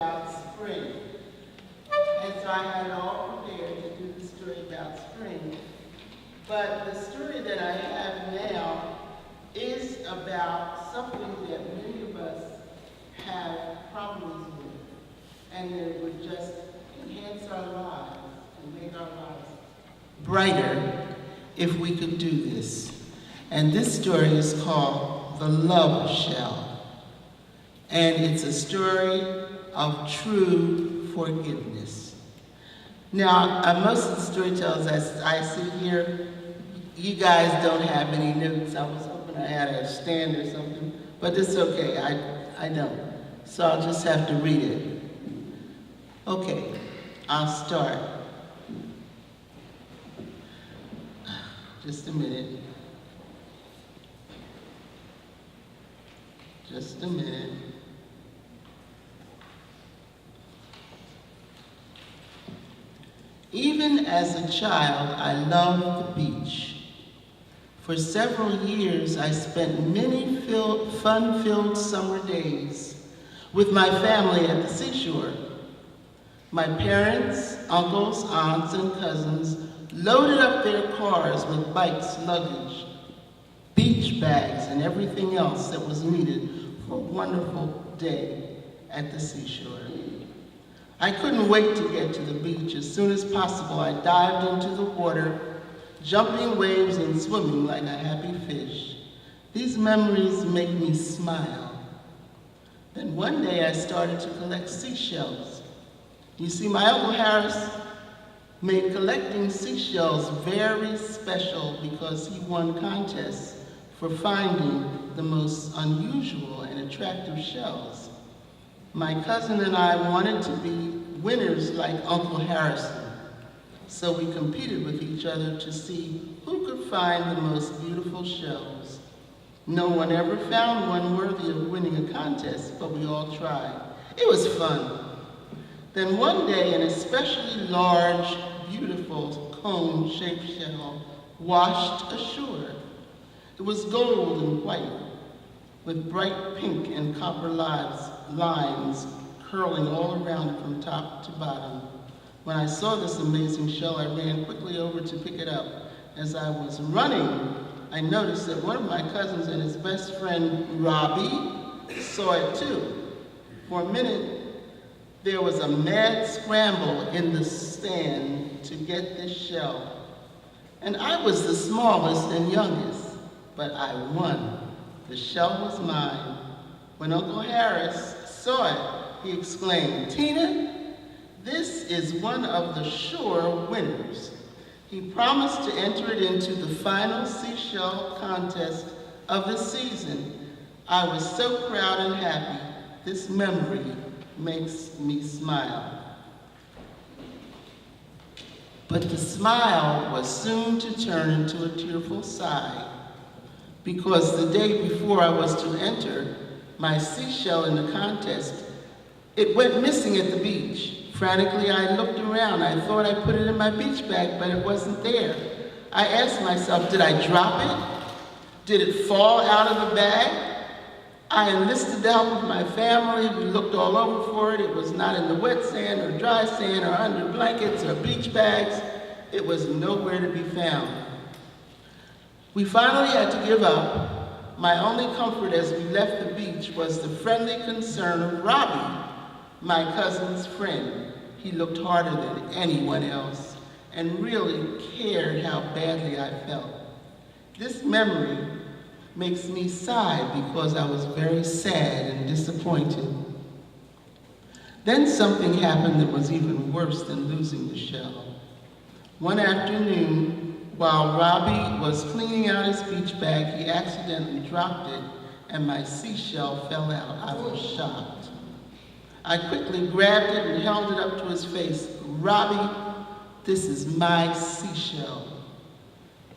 about spring. And so I had it all prepared to do the story about spring. But the story that I have now is about something that many of us have problems with. And it would just enhance our lives and make our lives brighter if we could do this. And this story is called The Love Shell. And it's a story of true forgiveness. Now, most of the storytellers as I sit here, you guys don't have any notes. I was hoping I had a stand or something, but it's okay, I don't. So I'll just have to read it. Okay, I'll start. Just a minute. Just a minute. Even as a child, I loved the beach. For several years, I spent many fun-filled summer days with my family at the seashore. My parents, uncles, aunts, and cousins loaded up their cars with bikes, luggage, beach bags, and everything else that was needed for a wonderful day at the seashore. I couldn't wait to get to the beach. As soon as possible, I dived into the water, jumping waves and swimming like a happy fish. These memories make me smile. Then one day I started to collect seashells. You see, my Uncle Harris made collecting seashells very special because he won contests for finding the most unusual and attractive shells. My cousin and I wanted to be winners like Uncle Harrison, so we competed with each other to see who could find the most beautiful shells. No one ever found one worthy of winning a contest, but we all tried. It was fun. Then one day, an especially large, beautiful cone-shaped shell washed ashore. It was gold and white, with bright pink and copper lines curling all around it from top to bottom. When I saw this amazing shell, I ran quickly over to pick it up. As I was running, I noticed that one of my cousins and his best friend, Robbie, saw it too. For a minute, there was a mad scramble in the stand to get this shell. And I was the smallest and youngest, but I won. The shell was mine. When Uncle Harris saw it, he exclaimed, "Tina, this is one of the sure winners." He promised to enter it into the final seashell contest of the season. I was so proud and happy. This memory makes me smile. But the smile was soon to turn into a tearful sigh, because the day before I was to enter my seashell in the contest, it went missing at the beach. Frantically, I looked around. I thought I put it in my beach bag, but it wasn't there. I asked myself, did I drop it? Did it fall out of the bag? I enlisted the help of my family. We looked all over for it. It was not in the wet sand or dry sand or under blankets or beach bags. It was nowhere to be found. We finally had to give up. My only comfort as we left the beach was the friendly concern of Robbie, my cousin's friend. He looked harder than anyone else and really cared how badly I felt. This memory makes me sigh because I was very sad and disappointed. Then something happened that was even worse than losing the shell. One afternoon, while Robbie was cleaning out his beach bag, he accidentally dropped it and my seashell fell out. I was shocked. I quickly grabbed it and held it up to his face. "Robbie, this is my seashell.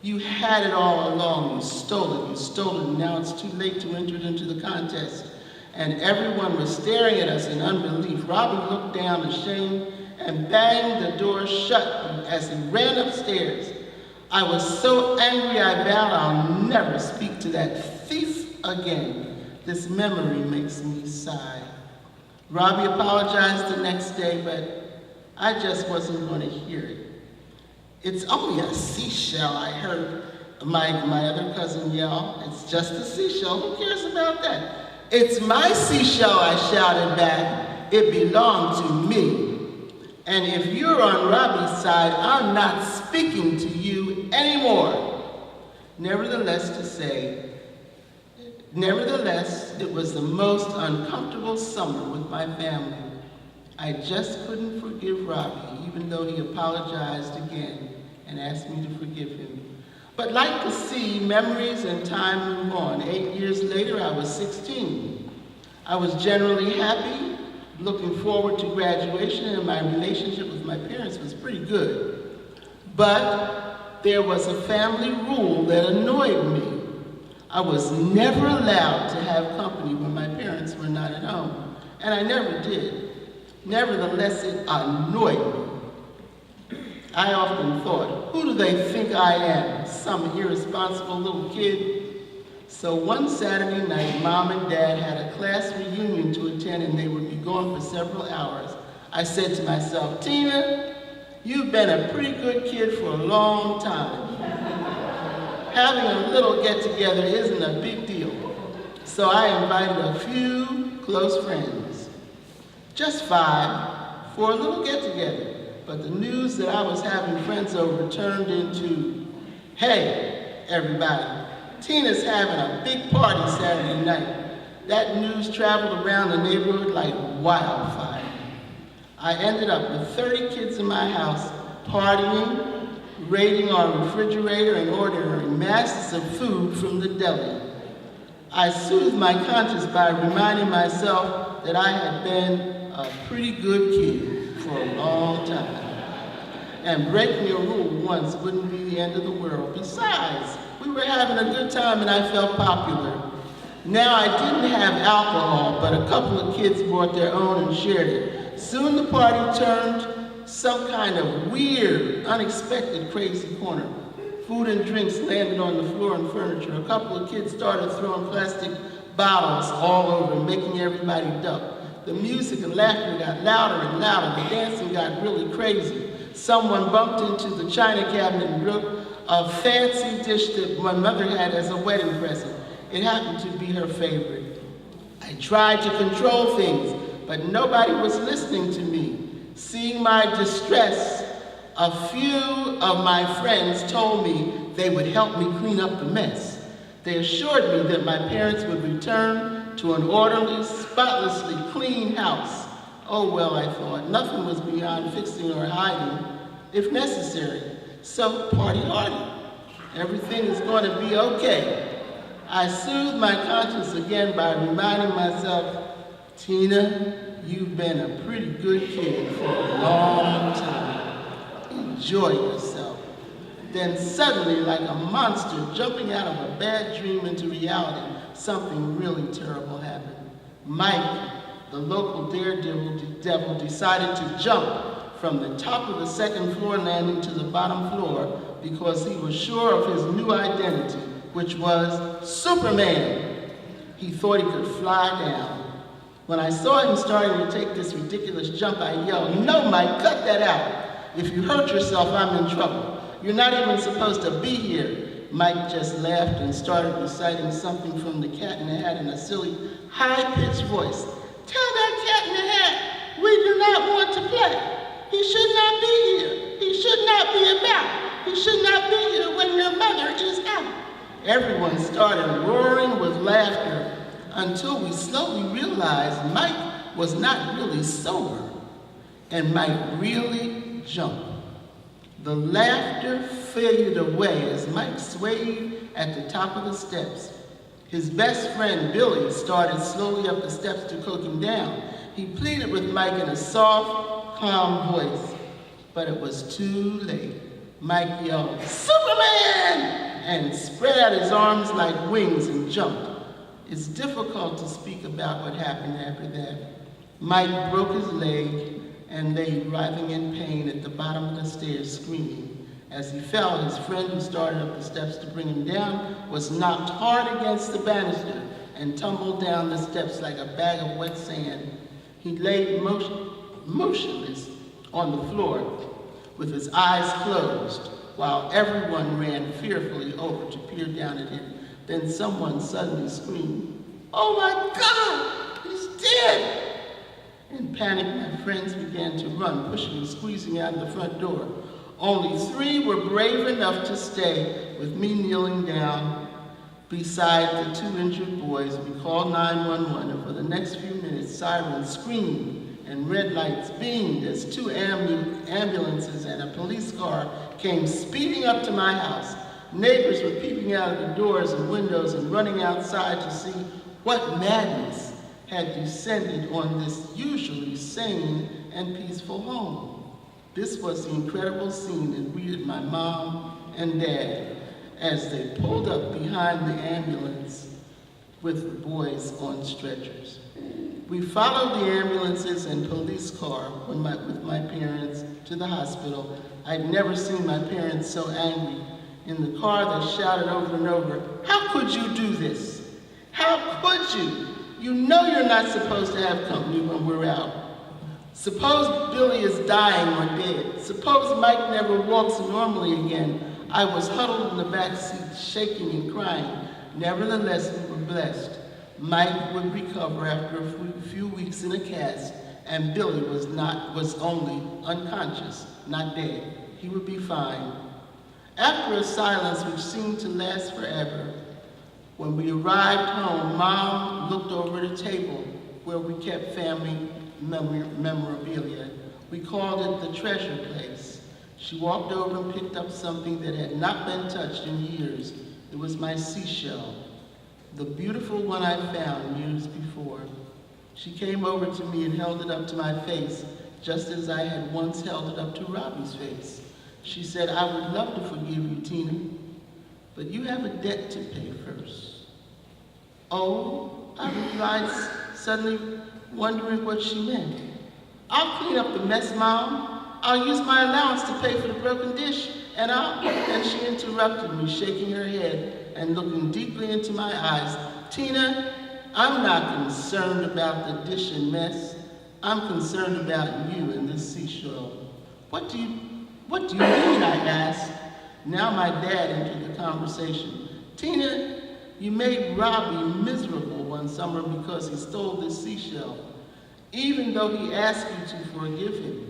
You had it all along. You stole it, and now it's too late to enter it into the contest." And everyone was staring at us in unbelief. Robbie looked down ashamed and banged the door shut as he ran upstairs. I was so angry I vowed I'll never speak to that thief again. This memory makes me sigh. Robbie apologized the next day, but I just wasn't going to hear it. "It's only a seashell," I heard my other cousin yell. "It's just a seashell, who cares about that?" "It's my seashell," I shouted back. "It belonged to me. And if you're on Robbie's side, I'm not speaking to you anymore." Nevertheless, it was the most uncomfortable summer with my family. I just couldn't forgive Robbie, even though he apologized again and asked me to forgive him. But like the sea, memories and time move on. 8 years later, I was 16. I was generally happy, looking forward to graduation, and my relationship with my parents was pretty good. But there was a family rule that annoyed me. I was never allowed to have company when my parents were not at home, and I never did. Nevertheless, it annoyed me. I often thought, who do they think I am? Some irresponsible little kid? So one Saturday night, Mom and Dad had a class reunion to attend, and they would be gone for several hours. I said to myself, "Tina, you've been a pretty good kid for a long time. Having a little get-together isn't a big deal." So I invited a few close friends, just 5, for a little get-together. But the news that I was having friends over turned into, "Hey, everybody, Tina's having a big party Saturday night." That news traveled around the neighborhood like wildfire. I ended up with 30 kids in my house, partying, raiding our refrigerator, and ordering masses of food from the deli. I soothed my conscience by reminding myself that I had been a pretty good kid for a long time. And breaking a rule once wouldn't be the end of the world. Besides, we were having a good time and I felt popular. Now I didn't have alcohol, but a couple of kids brought their own and shared it. Soon the party turned some kind of weird, unexpected, crazy corner. Food and drinks landed on the floor and furniture. A couple of kids started throwing plastic bottles all over, making everybody duck. The music and laughter got louder and louder. The dancing got really crazy. Someone bumped into the china cabinet and broke a fancy dish that my mother had as a wedding present. It happened to be her favorite. I tried to control things, but nobody was listening to me. Seeing my distress, a few of my friends told me they would help me clean up the mess. They assured me that my parents would return to an orderly, spotlessly clean house. Oh well, I thought, nothing was beyond fixing or hiding, if necessary. So party hardy. Everything is going to be okay. I soothed my conscience again by reminding myself, "Tina, you've been a pretty good kid for a long time. Enjoy yourself." Then suddenly, like a monster jumping out of a bad dream into reality, something really terrible happened. Mike, the local daredevil, decided to jump from the top of the second floor landing to the bottom floor because he was sure of his new identity, which was Superman. He thought he could fly down. When I saw him starting to take this ridiculous jump, I yelled, "No, Mike, cut that out. If you hurt yourself, I'm in trouble. You're not even supposed to be here." Mike just laughed and started reciting something from The Cat in the Hat in a silly, high-pitched voice. "Tell that cat in the hat we do not want to play. He should not be here. He should not be about. He should not be here when your mother is out." Everyone started roaring with laughter until we slowly realized Mike was not really sober and might really jump. The laughter faded away as Mike swayed at the top of the steps. His best friend, Billy, started slowly up the steps to coax him down. He pleaded with Mike in a soft, calm voice, but it was too late. Mike yelled, "Superman!" and spread out his arms like wings and jumped. It's difficult to speak about what happened after that. Mike broke his leg and lay writhing in pain at the bottom of the stairs, screaming. As he fell, his friend who started up the steps to bring him down was knocked hard against the banister and tumbled down the steps like a bag of wet sand. He lay motionless on the floor with his eyes closed while everyone ran fearfully over to peer down at him. Then someone suddenly screamed, "Oh my God, he's dead!" In panic, my friends began to run, pushing and squeezing out the front door. Only 3 were brave enough to stay, with me kneeling down beside the 2 injured boys. We called 911, and for the next few minutes, sirens screamed and red lights beamed as 2 ambulances and a police car came speeding up to my house. Neighbors were peeping out of the doors and windows and running outside to see what madness had descended on this usually sane and peaceful home. This was the incredible scene that greeted my mom and dad as they pulled up behind the ambulance with the boys on stretchers. We followed the ambulances and police car with my parents to the hospital. I'd never seen my parents so angry. In the car, they shouted over and over, "How could you do this? How could you? You know you're not supposed to have company when we're out. Suppose Billy is dying or dead. Suppose Mike never walks normally again." I was huddled in the back seat, shaking and crying. Nevertheless, we were blessed. Mike would recover after a few weeks in a cast, and Billy was only unconscious, not dead. He would be fine. After a silence which seemed to last forever, when we arrived home, Mom looked over the table where we kept family memorabilia. We called it the treasure place. She walked over and picked up something that had not been touched in years. It was my seashell, the beautiful one I found years before. She came over to me and held it up to my face, just as I had once held it up to Robbie's face. She said, "I would love to forgive you, Tina, but you have a debt to pay first." "Oh," I replied, suddenly wondering what she meant. "I'll clean up the mess, Mom. I'll use my allowance to pay for the broken dish, and she interrupted me, shaking her head and looking deeply into my eyes. "Tina, I'm not concerned about the dish and mess. I'm concerned about you and this seashell." What do you mean?" I asked. Now my dad entered the conversation. "Tina, you made Robbie miserable one summer because he stole this seashell, even though he asked you to forgive him.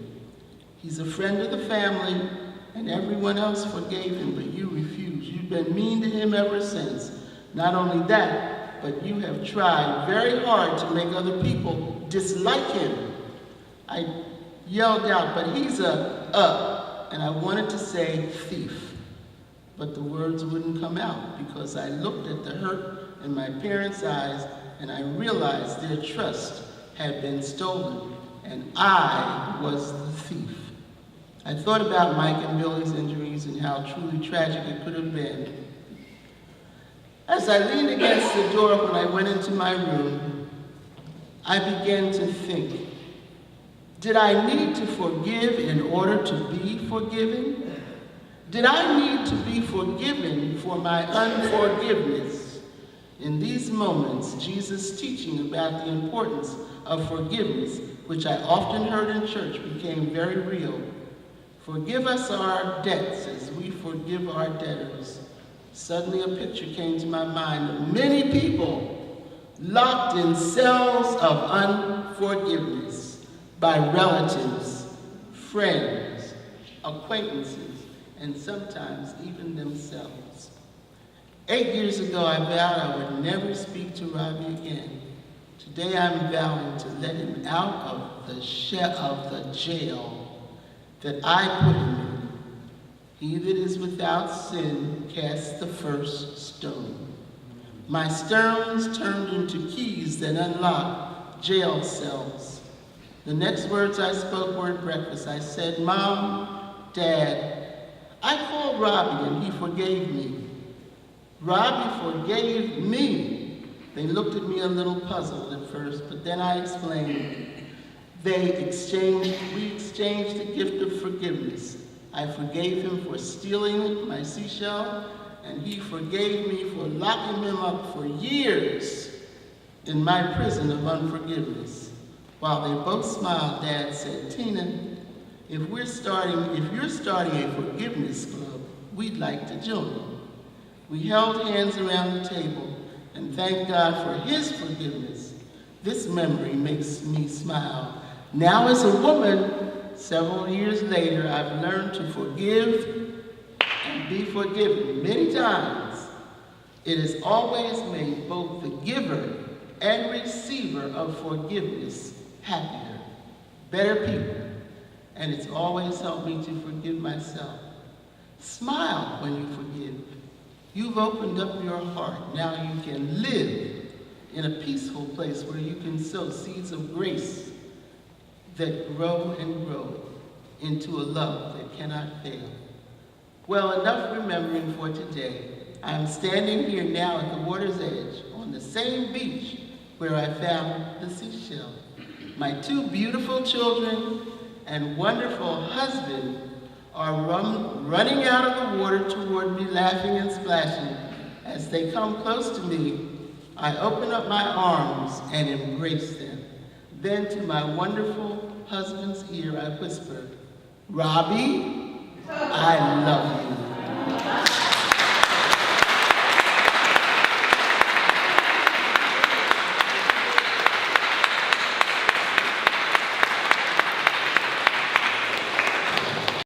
He's a friend of the family, and everyone else forgave him, but you refused. You've been mean to him ever since. Not only that, but you have tried very hard to make other people dislike him." I yelled out, "But he's and I wanted to say thief, but the words wouldn't come out because I looked at the hurt in my parents' eyes and I realized their trust had been stolen and I was the thief. I thought about Mike and Billy's injuries and how truly tragic it could have been. As I leaned against the door when I went into my room, I began to think, did I need to forgive in order to be forgiven? Did I need to be forgiven for my unforgiveness? In these moments, Jesus' teaching about the importance of forgiveness, which I often heard in church, became very real. Forgive us our debts as we forgive our debtors. Suddenly a picture came to my mind of many people locked in cells of unforgiveness by relatives, friends, acquaintances, and sometimes even themselves. 8 years ago, I vowed I would never speak to Robbie again. Today, I'm vowing to let him out of the jail that I put him in. He that is without sin casts the first stone. My stones turned into keys that unlock jail cells. The next words I spoke were at breakfast. I said, Mom, Dad, I called Robbie and he forgave me. Robbie forgave me. They looked at me a little puzzled at first, but then I explained. We exchanged the gift of forgiveness. I forgave him for stealing my seashell, and he forgave me for locking him up for years in my prison of unforgiveness. While they both smiled, Dad said, "Tina, if you're starting a forgiveness club, we'd like to join." We held hands around the table and thanked God for his forgiveness. This memory makes me smile. Now as a woman, several years later, I've learned to forgive and be forgiven many times. It has always made both the giver and receiver of forgiveness happier, better people, and it's always helped me to forgive myself. Smile when you forgive. You've opened up your heart. Now you can live in a peaceful place where you can sow seeds of grace that grow and grow into a love that cannot fail. Well, enough remembering for today. I am standing here now at the water's edge on the same beach where I found the seashell. My two beautiful children and wonderful husband are running out of the water toward me, laughing and splashing. As they come close to me, I open up my arms and embrace them. Then to my wonderful husband's ear, I whisper, "Robbie, I love you."